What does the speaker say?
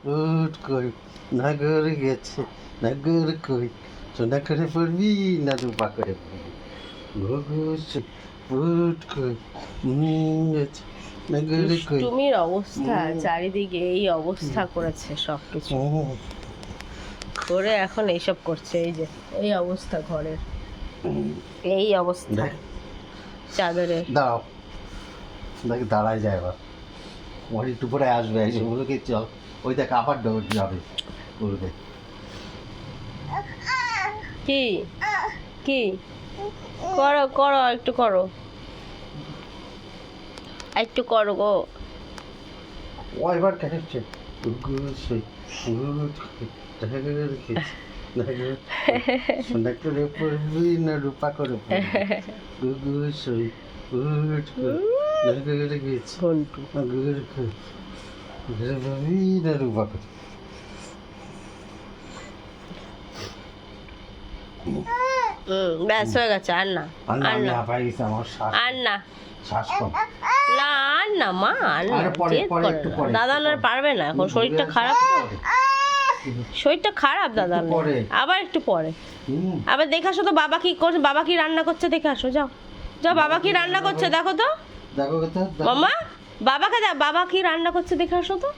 উঠ কই নাগর গেছে নাগর কই সোনা করে পড়বি না রূপা করে পড়বি ঘুঘুস উঠ কই গেছে নাগর কই দুষ্টুমির অবস্থা চারিদিকে এই অবস্থা করেছে সবকিছু করে এখন এইসব করছে। এই যে এই অবস্থা ঘরের, এই অবস্থা দেখ চাদরের। দাঁড়াও দেখ দাঁড়ায় যায় এবার ওর একটু পরে আসবে এসে বলে কি চল ওই দেখ আবার দৌড় যাবে করবে কি কি করো করো একটু করো, একটু করো গো। ও এবার কেটেছে গুগুসই গুড নাগর গেছে নাগর সোনা করে পড়বি না রূপা করে পড়বি গুগুসই উঠ কই নাগর গেছে ঘন্টু নাগর কই ঘরে পড়বি না রূপা করে ব্যাস হয়ে গেছে, আর না আর না আর আমি না হাঁপাই গেছি আমার আর না শ্বাস কম না আর না মা আর না, আরে পরে, জেদ পরে, করে একটু না। পরে, দাদা একটু আর পরে। পারবে না এখন, শরীরটা খারাপ তো, শরীরটা খারাপ দাদা একটু পরে। আবার একটু পরে। হুম আবার দেখে আসো তো বাবা কি করছে, বাবা কি রান্না করছে দেখে আসো, যাও যাও বাবা কি রান্না করছে দেখো তো দেখো তো মাম্মা, বাবাকে বাবা কি রান্না করছে দেখে আসো তো।